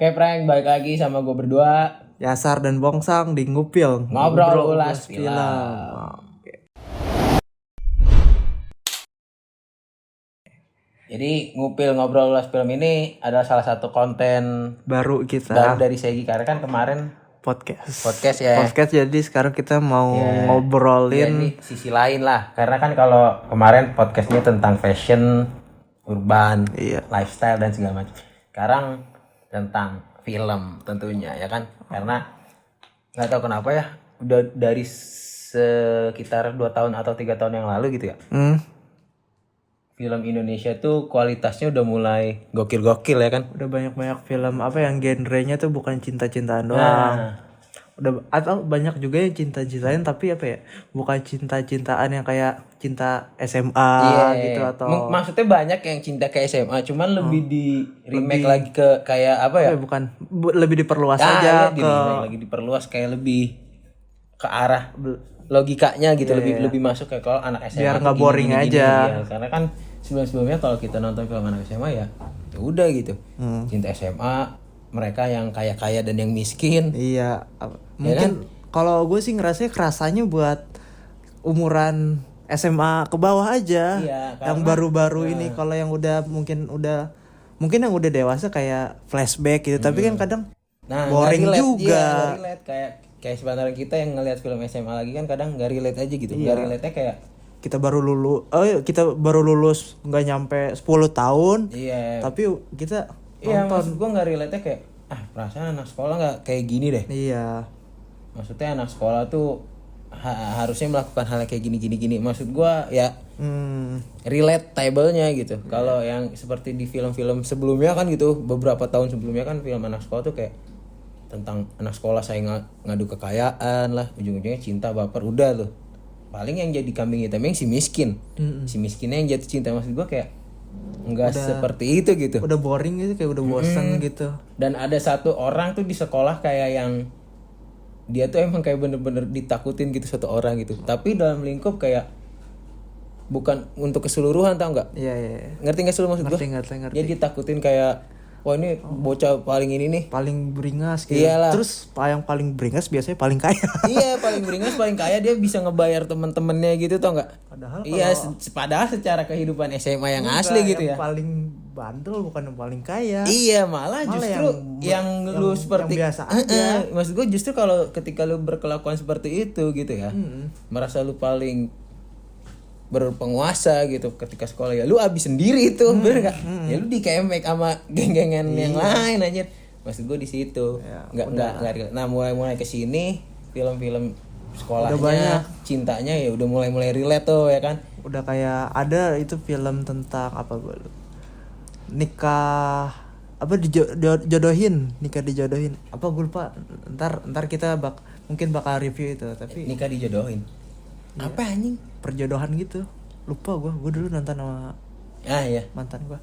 Oke Frank, balik lagi sama gue berdua. Yasar dan Bongsang di Ngupil Ngobrol ulas film. Jadi ngupil ngobrol ulas film ini adalah salah satu konten baru kita baru dari Segi karena kan kemarin podcast ya. Podcast jadi sekarang kita mau Ya, ngobrolin ini sisi lain lah. Karena kan kalau kemarin podcastnya tentang fashion, urban, lifestyle dan segala macam. Sekarang tentang film tentunya ya kan. Karena nggak tahu kenapa ya udah dari sekitar 2 tahun atau 3 tahun yang lalu gitu ya. Film Indonesia tuh kualitasnya udah mulai gokil-gokil ya kan. Udah banyak-banyak film apa yang genrenya tuh bukan cinta-cintaan doang. Udah atau banyak juga yang cinta-cintaan tapi apa ya? Bukan cinta-cintaan yang kayak cinta SMA gitu atau maksudnya banyak yang cinta ke SMA cuman lebih di remake lagi ke kayak apa ya? Bukan lebih diperluas aja ke lagi diperluas kayak lebih ke arah logikanya gitu, lebih masuk kayak kalau anak SMA biar nggak boring aja. Ya. Karena kan sebelumnya kalau kita nonton film anak SMA ya udah gitu. Cinta SMA, mereka yang kaya-kaya dan yang miskin. Iya, mungkin kalau gue sih kerasanya buat umuran SMA ke bawah aja. Iya, yang baru-baru ini kalau yang mungkin yang udah dewasa kayak flashback gitu, tapi kan kadang boring juga. Gak relate kayak sebenarnya kita yang ngelihat film SMA lagi kan kadang gak relate aja gitu. Gak relate-nya kayak kita baru lulus nggak nyampe 10 tahun. Iya. Tapi kita maksud gue nggak relate kayak perasaan anak sekolah nggak kayak gini deh. Iya. Maksudnya anak sekolah tuh harusnya melakukan hal kayak gini. Maksud gue ya relatable-nya gitu. Kalau yang seperti di film-film sebelumnya kan gitu, beberapa tahun sebelumnya kan film anak sekolah tuh kayak tentang anak sekolah saya ngadu kekayaan lah, ujung-ujungnya cinta baper udah tuh. Paling yang jadi kambing hitamnya yang si miskin. Si miskinnya yang jatuh cinta. Maksud gue kayak enggak seperti itu gitu. Udah boring gitu, kayak udah bosan gitu. Dan ada satu orang tuh di sekolah kayak yang dia tuh emang kayak bener-bener ditakutin gitu satu orang gitu. Tapi dalam lingkup kayak bukan untuk keseluruhan, tau nggak? Iya. Ngerti nggak sih maksud gue? Ngerti. Dia ditakutin kayak wah ini bocah paling ini nih, paling beringas gitu. Iyalah. Terus yang paling beringas biasanya paling kaya. Iya, paling beringas paling kaya, dia bisa ngebayar temen-temennya gitu, tau nggak? Padahal secara kehidupan SMA yang asli gitu ya. Yang paling bandel bukan yang paling kaya. Iya, malah justru yang lu seperti yang biasa aja. Maksud gue justru kalau ketika lu berkelakuan seperti itu gitu ya, merasa lu paling berpenguasa gitu ketika sekolah ya lu abis sendiri tuh, bener nggak? Ya lu dikemek sama geng-gengan yang lain aja. Maksud gue di situ nggak. Nah mulai kesini film-film sekolahnya cintanya ya udah mulai relate tuh ya kan. Udah kayak ada itu film tentang apa gue nikah dijodohin apa gue lupa. Ntar kita mungkin bakal review itu. Tapi nikah dijodohin apa anjing? Perjodohan gitu, lupa gue dulu nonton sama mantan gue.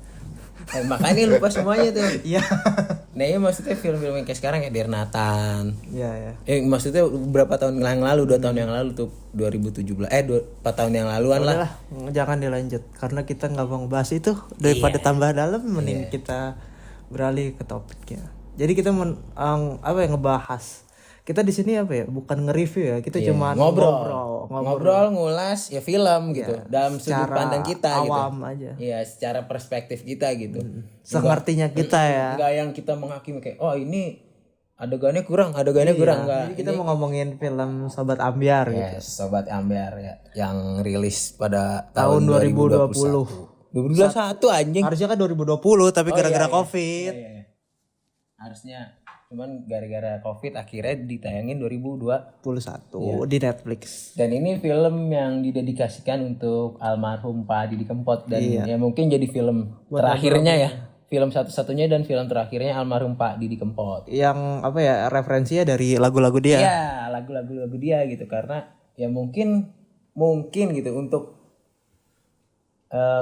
Makanya lupa semuanya tuh. Iya. Nah ya maksudnya film-film yang kayak sekarang ya Dear Nathan. Iya. Maksudnya berapa tahun yang lalu, 2 tahun yang lalu tuh 2017 4 tahun yang laluan lah. Jangan dilanjut karena kita nggak mau ngebahas itu daripada tambah dalam, mending kita beralih ke topiknya. Jadi kita ngebahas. Kita di sini apa ya? Bukan nge-review ya. Kita cuma ngobrol, ngulas ya film gitu. Dalam sudut pandang kita awam gitu. Aja. Iya, secara perspektif kita gitu. Sengertinya kita ya. Enggak yang kita menghakimi kayak ini adegannya kurang enggak. Jadi kita mau ngomongin film Sobat Ambyar gitu. Sobat Ambyar ya yang rilis pada tahun 2020. 2021 anjing. Harusnya kan 2020 tapi gara-gara Covid. Iya. Harusnya cuman gara-gara Covid akhirnya ditayangin 2021 di Netflix. Dan ini film yang didedikasikan untuk almarhum Pak Didi Kempot dan ya mungkin jadi film terakhirnya ya. Film satu-satunya dan film terakhirnya almarhum Pak Didi Kempot. Yang referensinya dari lagu-lagu dia. Iya, lagu-lagu dia gitu karena ya mungkin gitu untuk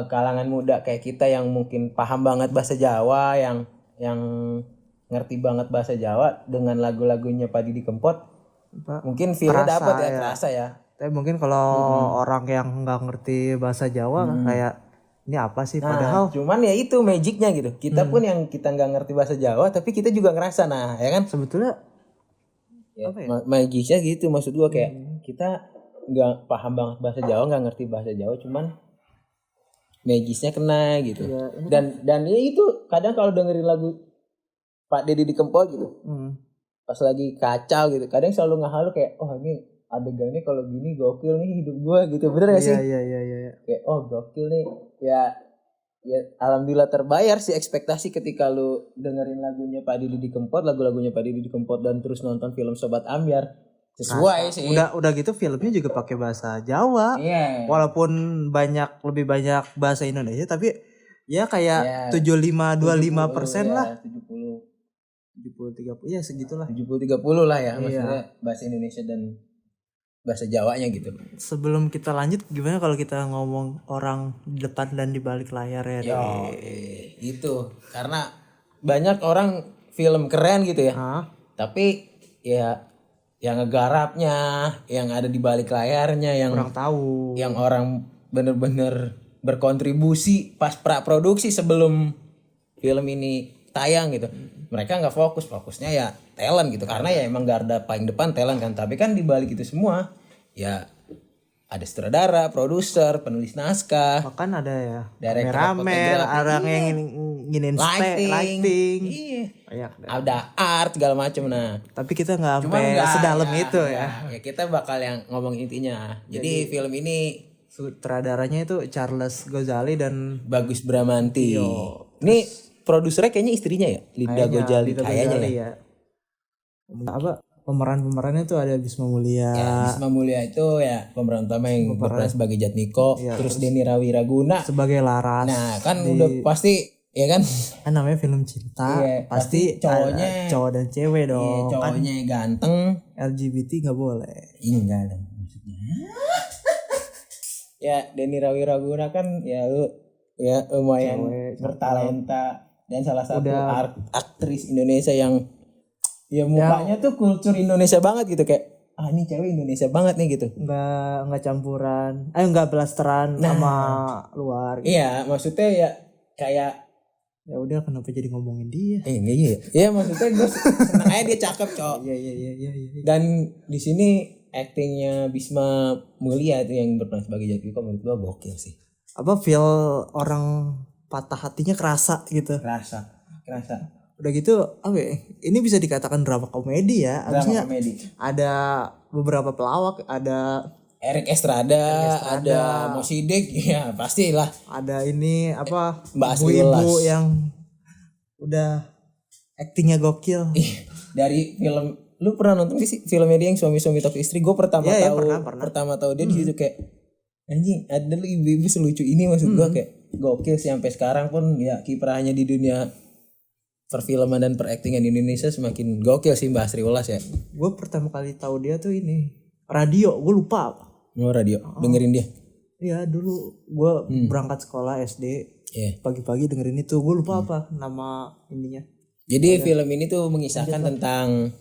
kalangan muda kayak kita yang mungkin paham banget bahasa Jawa, yang ngerti banget bahasa Jawa dengan lagu-lagunya Pak Didi Kempot, mungkin feel-nya dapat ya, terasa ya. Tapi mungkin kalau orang yang nggak ngerti bahasa Jawa kayak ini apa sih Nah, padahal cuman ya itu magicnya gitu. Kita pun yang kita nggak ngerti bahasa Jawa, tapi kita juga ngerasa, nah ya kan? sebetulnya Ya, magicnya gitu maksud gua kayak kita nggak paham banget bahasa Jawa, nggak ngerti bahasa Jawa, cuman magisnya kena gitu. Dan ya itu kadang kalau dengerin lagu Pak Deddy di Kempot gitu, pas lagi kacau gitu, kadang selalu ngehalu kayak, oh ini adegannya kalau gini gokil nih hidup gua gitu, bener gak sih? iya. Kayak oh gokil nih, ya alhamdulillah terbayar sih ekspektasi ketika lu dengerin lagunya Pak Deddy di Kempot, lagu-lagunya Pak Deddy di Kempot dan terus nonton film Sobat Ambyar, sesuai sih. Udah gitu filmnya juga pakai bahasa Jawa. Iya. Walaupun lebih banyak bahasa Indonesia tapi ya kayak 75-25% lah. 70-30 ya segitulah. 70-30 lah ya, maksudnya bahasa Indonesia dan bahasa Jawanya gitu. Sebelum kita lanjut, gimana kalau kita ngomong orang di depan dan di balik layar ya? Itu karena banyak orang film keren gitu ya, tapi ya yang ngegarapnya, yang ada di balik layarnya, yang kurang tahu, yang orang bener-bener berkontribusi pas praproduksi sebelum film ini tayang gitu. Mereka nggak fokusnya ya talent gitu, karena ya emang garda paling depan talent kan. Tapi kan di balik itu semua ya ada sutradara, produser, penulis naskah, bahkan ada ya kameramen, orang yang nginin lighting, iya. Ada art segala macam. Nah, tapi kita nggak sampai sedalam itu ya. Ya kita bakal yang ngomong intinya. Jadi film ini sutradaranya itu Charles Gozali dan Bagus Bramanti. Ini produsernya kayaknya istrinya ya, Linda Gozali kayaknya ya. Apa pemerannya tuh ada Bisma Mulia. Ya, Bisma Mulia itu ya pemeran utama yang berperan sebagai Jatmiko, terus Denny Rawiraguna sebagai Laras. Nah, kan udah pasti ya kan namanya film cinta, pasti cowoknya cowok dan cewek dong. Cowoknya ganteng, LGBT nggak boleh. Enggak dong maksudnya. Ya Denny Rawiraguna kan ya lumayan bertalenta dan salah satu aktris Indonesia yang ya mukanya tuh kultur Indonesia banget gitu, kayak ini cewek Indonesia banget nih gitu. Nggak campuran, nggak blasteran sama luar gitu. Iya, maksudnya ya kayak ya udah kenapa jadi ngomongin dia? Iya. Ya maksudnya gue seneng aja dia cakep, Cok. Iya. Dan di sini aktingnya Bisma Mulia itu yang berperan sebagai Jatmiko menurut gue gokil sih. Apa feel orang patah hatinya kerasa gitu. Kerasa. Udah gitu ini bisa dikatakan drama komedi ya. Harusnya ada beberapa pelawak, ada Erik Estrada, ada Mo Sidik, ya pastilah. Ada ini Mbak ibu yang udah aktingnya gokil. Dari film, lu pernah nonton sih filmnya dia yang Suami-Suami Tapi Istri? Gue pertama tahu dia di situ kayak anjing, ada lu ibu-ibu selucu ini, maksud gue kayak gokil sih. Sampai sekarang pun ya kiprahnya di dunia perfilman dan peraktingan di Indonesia semakin gokil sih Mbak Asri Welas ya. Gue pertama kali tahu dia tuh ini radio, gue lupa apa. Radio, dengerin dia. Iya dulu gue berangkat sekolah SD, pagi-pagi dengerin itu, gue lupa apa nama ininya. Jadi film ini tuh mengisahkan tentang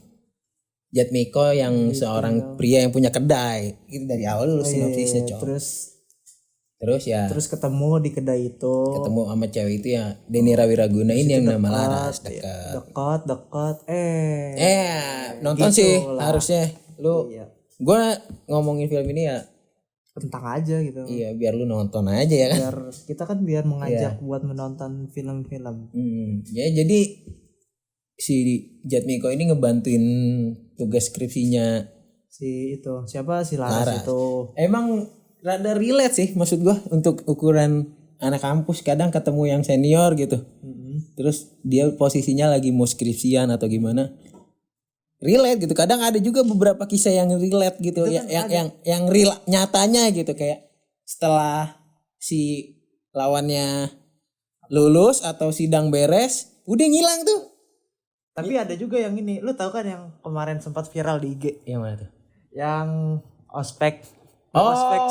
Jatmiko yang seorang pria yang punya kedai. Itu dari awal dulu sinopsisnya, Cok. Terus ketemu di kedai itu. Ketemu sama cewek itu ya, Denny Rawiraguna ini yang nama Laras, dekat. Nonton gitu sih lah. Harusnya lu. Gue ngomongin film ini ya tentang aja gitu. Iya, biar lu nonton aja ya kan. Kita kan biar mengajak buat menonton film-film. Ya jadi si Jatmiko ini ngebantuin tugas skripsinya si Laras itu. Emang rada relate sih maksud gua, untuk ukuran anak kampus kadang ketemu yang senior gitu. Terus dia posisinya lagi mau skripsian atau gimana. Relate gitu. Kadang ada juga beberapa kisah yang relate gitu ya, yang real nyatanya gitu, kayak setelah si lawannya lulus atau sidang beres udah ngilang tuh. Tapi ada juga yang ini, lu tahu kan yang kemarin sempat viral di IG? Yang mana tuh? Yang ospek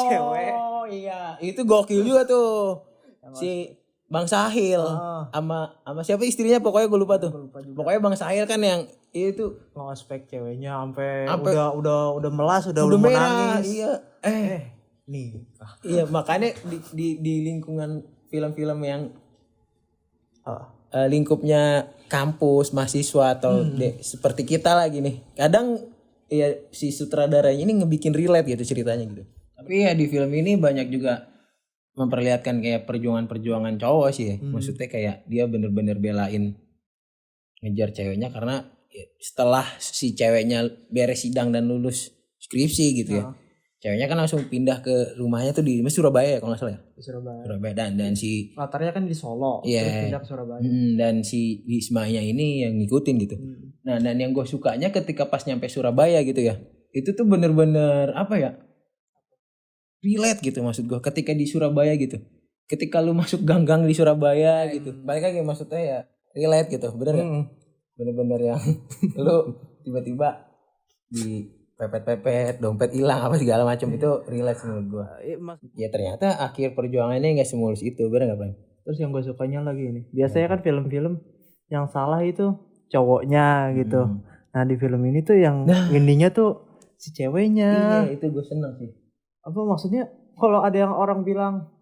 cewek. Oh iya, itu gokil juga tuh. Si Bang Sahil sama siapa istrinya, pokoknya gue lupa tuh. Pokoknya Bang Sahil kan yang itu ngospek ceweknya sampai udah melas, udah mau nangis. Iya. Iya, makanya di lingkungan film-film yang Oh. lingkupnya kampus, mahasiswa atau seperti kita lagi nih. Kadang ya si sutradaranya ini ngebikin relate gitu ceritanya gitu. Tapi ya di film ini banyak juga memperlihatkan kayak perjuangan-perjuangan cowok sih ya. Maksudnya kayak dia bener-bener belain ngejar ceweknya karena ya, setelah si ceweknya beres sidang dan lulus skripsi gitu ya. Ceweknya kan langsung pindah ke rumahnya tuh di Surabaya ya kalau nggak salah ya. Di Surabaya. Surabaya dan si Latarnya kan di Solo, Iya. terus pindah ke Surabaya. dan si Wismanya ini yang ngikutin gitu. Nah, dan yang gue sukanya ketika pas nyampe Surabaya gitu ya. Itu tuh bener-bener apa ya? Relate gitu maksud gue ketika di Surabaya gitu. Ketika lu masuk gang-gang di Surabaya gitu. Balik lagi maksudnya ya relate gitu. Bener gak? Bener-bener yang lu tiba-tiba di pepet-pepet, dompet hilang apa segala macam itu relate menurut gue. Ya ternyata akhir perjuangannya nggak semulus itu. Bener gak, Bang? Terus yang gue sukanya lagi nih, biasanya kan film-film yang salah itu cowoknya gitu. Nah di film ini tuh yang endingnya tuh si ceweknya. Iya itu gue seneng sih. Apa maksudnya? Kalau ada yang orang bilang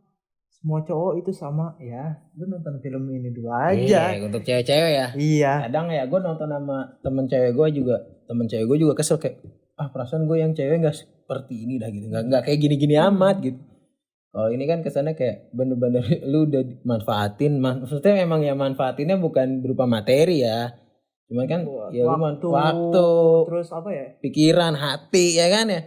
semua cowok itu sama, ya lu nonton film ini dulu aja. Iya untuk cewek-cewek ya. Iya. Kadang ya gue nonton sama temen cewek gue juga kesel kayak perasaan gue yang cewek nggak seperti ini dah gitu, nggak kayak gini-gini amat gitu. Oh ini kan kesannya kayak bener-bener lu udah manfaatin, maksudnya emang ya manfaatinnya bukan berupa materi ya, cuman kan ya lu waktu, terus apa ya? pikiran, hati ya kan ya,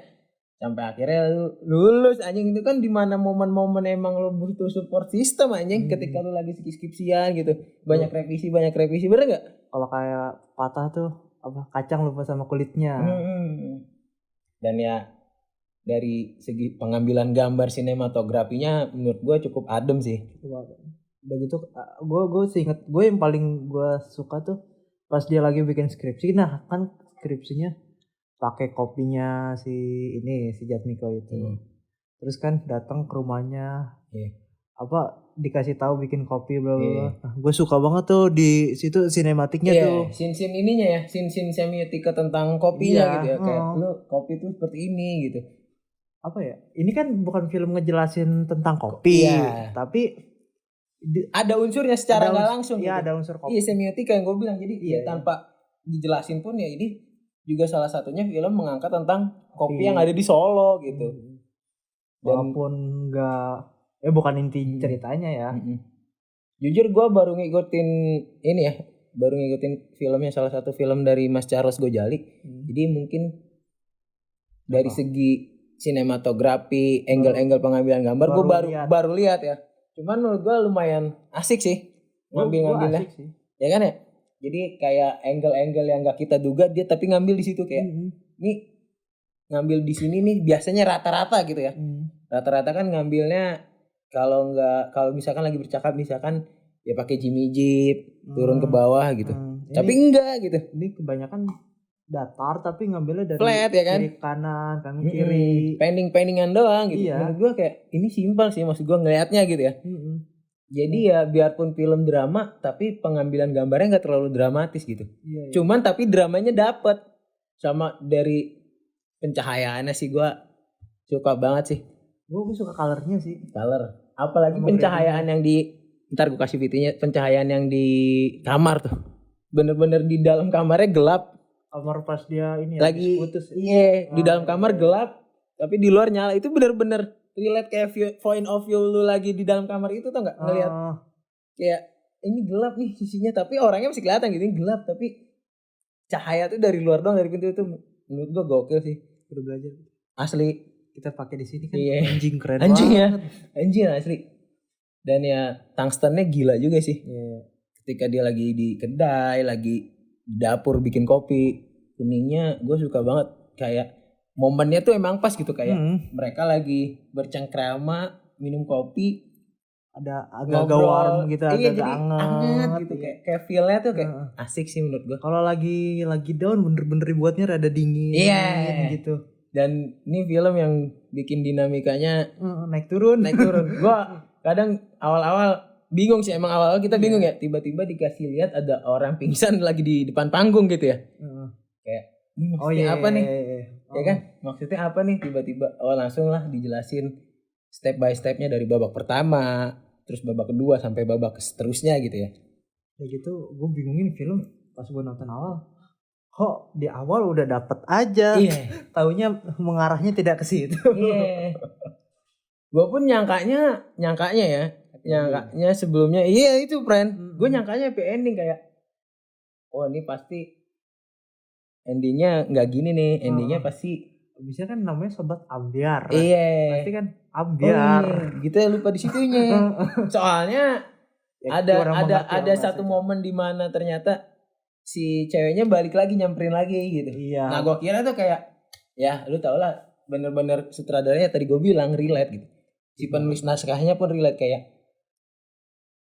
sampai akhirnya lu lulus anjing. Itu kan di mana momen-momen emang lu butuh support system anjing ketika lu lagi skripsian gitu, banyak revisi bener nggak? Kalau kayak patah tuh apa kacang lupa sama kulitnya. Dan ya dari segi pengambilan gambar sinematografinya menurut gue cukup adem sih. Udah gitu gue inget gue yang paling gue suka tuh pas dia lagi bikin skripsi. Nah kan skripsinya pakai kopinya si Jatmiko itu. Terus kan datang ke rumahnya. Apa dikasih tahu bikin kopi bla bla. Nah, gue suka banget tuh di situ sinematiknya tuh. Scene ininya ya, scene semiotika tentang kopinya gitu ya. Kayak lu kopi tuh seperti ini gitu. Apa ya? Ini kan bukan film ngejelasin tentang kopi, tapi ada unsurnya secara nggak langsung. Iya, gitu. ada unsur kopi. Iya, semiotika yang gue bilang. Jadi ya tanpa dijelasin pun ya ini juga salah satunya film mengangkat tentang kopi yang ada di Solo gitu. Walaupun enggak bukan inti ceritanya ya. Jujur gue baru ngikutin ini ya, baru ngikutin filmnya, salah satu film dari Mas Charles Gojali. Jadi mungkin dari segi sinematografi, angle pengambilan gambar gue baru lihat ya. Cuman menurut gue lumayan asik sih ngambilnya. Ya kan ya? Jadi kayak angle yang gak kita duga dia tapi ngambil di situ kayak nih ngambil di sini nih biasanya rata-rata gitu ya. Rata-rata kan ngambilnya kalau misalkan lagi bercakap misalkan ya pakai Jimmy Jeep turun ke bawah gitu. Tapi enggak gitu. Ini kebanyakan datar tapi ngambilnya dari flat ya kan? Kiri kanan kiri. Pending-pendingan doang gitu. Iya. Menurut gue kayak ini simpel sih maksud gue ngelihatnya gitu ya. Jadi ya biarpun film drama tapi pengambilan gambarnya nggak terlalu dramatis gitu. Iya. Cuman tapi dramanya dapet. Sama dari pencahayaannya sih gue suka banget sih. Gue suka colornya sih. Color. Apalagi pencahayaan yang di ntar gue kasih videonya, pencahayaan yang di kamar tuh. Bener-bener di dalam kamarnya gelap. Kamar pas dia ini lagi putus. Iya, di dalam kamar gelap tapi di luar nyala. Itu bener-bener relate kayak point of view lu lagi di dalam kamar itu tau gak? Ngeliat kayak ini gelap nih sisinya tapi orangnya masih kelihatan gitu, ini gelap tapi cahaya tuh dari luar doang, dari pintu itu. Menurut gua gokil sih. Udah belajar. Asli. Kita pakai di sini kan anjing keren anjing banget. Ya. Anjing asli. Dan ya tungstennya gila juga sih. Ketika dia lagi di kedai, lagi di dapur bikin kopi, kuningnya gue suka banget. Kayak momennya tuh emang pas gitu kayak mereka lagi bercengkrama minum kopi, ada agak warm gitu, agak hangat gitu kayak feel-nya tuh kayak asik sih menurut gue. Kalau lagi down bener-bener dibuatnya rada dingin gitu. Dan ini film yang bikin dinamikanya naik turun. Gua kadang awal-awal bingung sih, emang awal-awal kita bingung ya, tiba-tiba dikasih lihat ada orang pingsan lagi di depan panggung gitu ya. Kayak ini maksudnya apa nih? Ya kan? Maksudnya apa nih tiba-tiba? Langsung lah dijelasin step by stepnya dari babak pertama, terus babak kedua sampai babak seterusnya gitu ya. Kayak gitu gue bingungin film pas gue nonton awal. Kok di awal udah dapet aja. Iya. Taunya mengarahnya tidak ke situ. Iya. Gue pun nyangkanya ya. Nyangkanya sebelumnya iya itu friend. Gue nyangkanya happy ending kayak oh ini pasti endingnya nggak gini nih. Endingnya pasti Bisa kan namanya sobat ambiar. iya. Pasti kan Oh, ambiar. iya. Gitu ya lupa di situnya. Soalnya Ya, ada mengerti satu momen di mana ternyata si ceweknya balik lagi nyamperin lagi gitu. Iya. Nah gue kira tuh kayak ya lu tau lah bener-bener sutradaranya tadi gue bilang relate gitu. Si penulis naskahnya pun relate kayak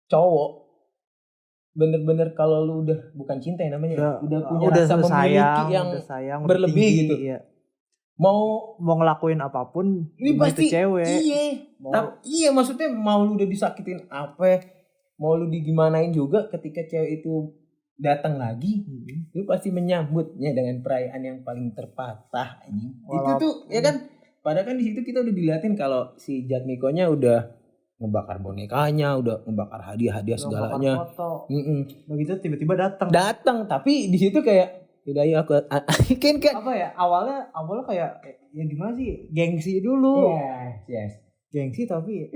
cowok bener-bener kalau lu udah bukan cinta ya namanya udah punya rasa memiliki yang sayang, berlebih tinggi, gitu. Iya. Mau ngelakuin apapun ini pasti itu cewek. Iya maksudnya mau lu udah disakitin apa, mau lu digimanain juga ketika cewek itu datang lagi, lu pasti menyambutnya dengan perayaan yang paling terpatah anjing. Itu tuh ya kan. Padahal kan di situ kita udah diliatin kalau si Jatmiko-nya udah ngebakar bonekanya, udah ngebakar hadiah-hadiah segalanya. Begitu tiba-tiba datang, tapi di situ kayak udah ayo aku kan apa ya awalnya kayak ya gimana sih gengsi dulu. Yes. Gengsi tapi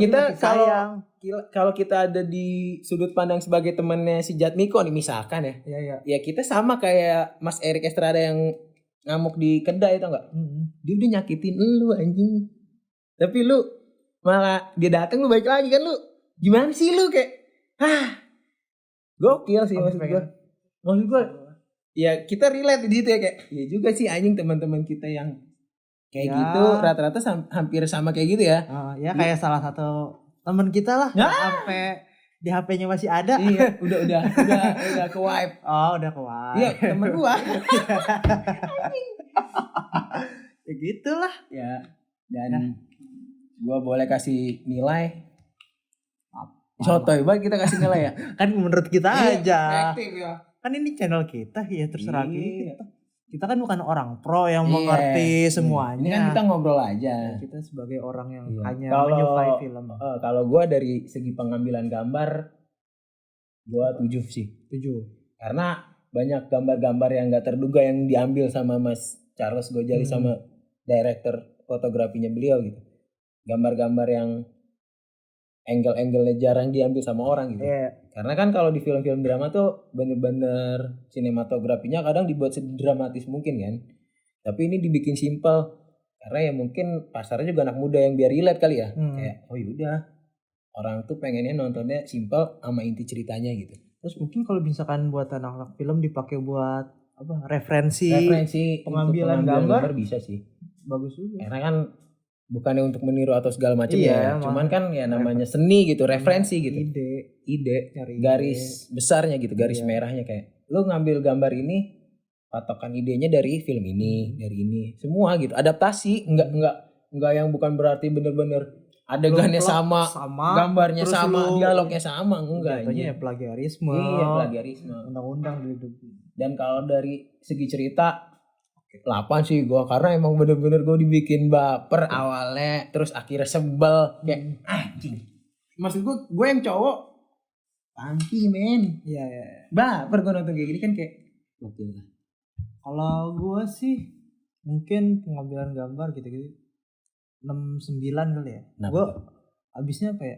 kita kalau kita ada di sudut pandang sebagai temannya si Jatmiko nih misalkan ya. Ya kita sama kayak Mas Erik Estrada yang ngamuk di kedai itu enggak? Dia udah nyakitin lu anjing. Tapi lu malah dia datang lu balik lagi kan lu. Gimana sih lu kayak gokil sih maksud gue. Ya kita relate di situ ya kayak ya juga sih anjing teman-teman kita yang kayak gitu rata-rata hampir sama kayak gitu ya. Ya kayak salah satu teman kita lah sampai di HP-nya masih ada. Iya, udah ke wipe. Oh, udah ke wipe. Iya, temen gua. Ya gitulah. Ya. Dan gua boleh kasih nilai. Sotoy banget kita kasih nilai ya. Kan menurut kita aja. Efektif ya. Kan ini channel kita ya terserah kita. Kita kan bukan orang pro yang mengerti semuanya. Ini kan kita ngobrol aja. Kita sebagai orang yang hanya menyukai film. Kalau gue dari segi pengambilan gambar, gue 7 sih. 7. Karena banyak gambar-gambar yang gak terduga yang diambil sama Mas Charles Gojali sama director fotografinya beliau gitu. Gambar-gambar yang angle-angle-nya jarang diambil sama orang gitu. Karena kan kalau di film-film drama tuh bener-bener sinematografinya kadang dibuat sedramatis mungkin kan. Tapi ini dibikin simpel karena ya mungkin pasarnya juga anak muda yang biar relate kali ya. Kayak oh yaudah orang tuh pengennya nontonnya simpel sama inti ceritanya gitu. Terus mungkin kalau misalkan buat anak-anak film dipakai buat apa referensi pengambilan gambar bisa sih. Bagus juga. Karena kan bukannya untuk meniru atau segala macam ya, cuman kan ya namanya seni gitu, referensi gitu. Ide, garis besarnya gitu, garis merahnya kayak lu ngambil gambar ini patokan idenya dari film ini, dari ini, semua gitu. Adaptasi, enggak yang bukan berarti bener-bener adegannya sama, gambarnya sama, dialognya sama, enggak. Jatuhnya ya plagiarisme. Iya, plagiarisme. Undang-undang gitu. Dan kalau dari segi cerita 8 sih gue karena emang bener-bener gue dibikin baper awalnya terus akhirnya sebel kayak anjing. Maksud gue yang cowok tangki men. Iya. Baper gue nonton kayak gini kan kayak gokil lah. Kalau gue sih mungkin pengambilan gambar gitu-gitu 6-9 kali ya. Gue abisnya apa ya?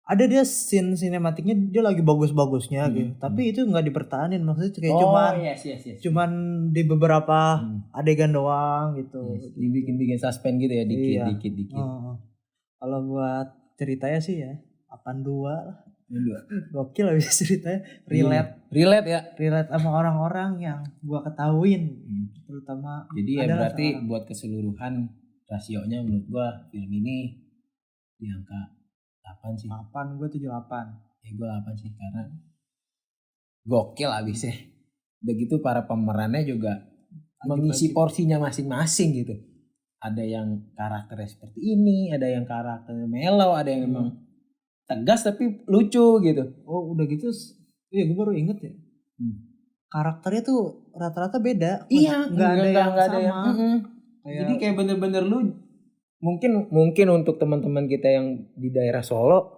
Ada dia scene sinematiknya dia lagi bagus-bagusnya gitu. Tapi itu nggak dipertahanin maksudnya kayak cuman di beberapa adegan doang gitu. Dibikin suspense gitu ya dikit. Kalau buat ceritanya sih ya 82 lah. Gokil abis ceritanya relate sama orang-orang yang gua ketahuin terutama. Jadi ya berarti buat keseluruhan rasionya menurut gua film ini di angka 8 sih. 8, gue 7-8. Ya gue 8 sih karena gokil abisnya. Udah gitu para pemerannya juga mengisi porsinya masing-masing gitu. Ada yang karakternya seperti ini, ada yang karakternya mellow, ada yang memang tegas tapi lucu gitu. Oh udah gitu, iya gue baru inget ya. Karakternya tuh rata-rata beda. Iya, nggak ada yang sama. Jadi kayak bener-bener lu mungkin untuk teman-teman kita yang di daerah Solo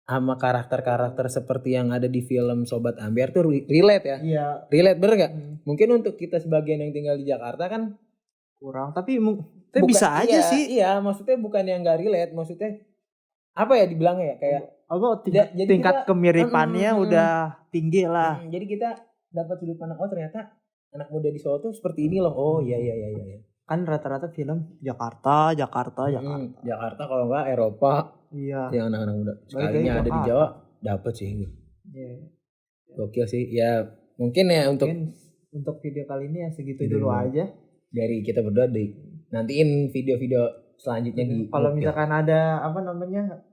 sama karakter-karakter seperti yang ada di film Sobat Ambyar tuh relate ya. Iya, Relate bener gak? Mungkin untuk kita sebagian yang tinggal di Jakarta kan kurang tapi tapi bukan- bisa aja iya, sih. Iya, maksudnya bukan yang gak relate, maksudnya apa ya dibilangnya ya kayak Apa jadi tingkat kita- kemiripannya udah tinggi lah. jadi kita dapat sudut pandang oh ternyata anak muda di Solo tuh seperti ini loh. Oh iya. Kan rata-rata film Jakarta. Jakarta kalau enggak Eropa Iya. yang anak-anak muda. Balik Sekalinya lagi ada di Jakarta. Jawa dapat sih. Iya. Gokil sih. Ya mungkin ya untuk Mungkin untuk video kali ini ya segitu Gitu dulu dulu. aja. dari kita berdua nantiin video-video selanjutnya di Kalau Gokil. misalkan ada apa namanya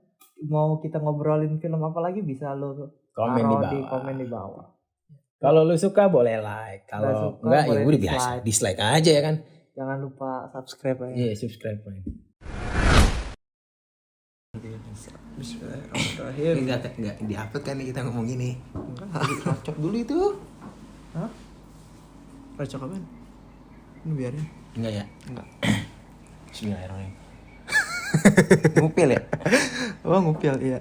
mau kita ngobrolin film apa lagi bisa lo Komen taruh di bawah. komen di bawah. Kalau lu suka boleh like. Nggak Kalau suka, enggak ya boleh udah biasa. Dislike aja ya kan. Jangan lupa subscribe ya. Iya, subscribe man. Bismillahirrahmanirrahim. Enggak di-upload kan nih kita ngomong ini. Cocok dulu itu. Hah? Racok apaan? Ini biarin. Enggak ya? Enggak. Bismillahirrahmanirrahim. Ngupil ya? Oh ngupil iya.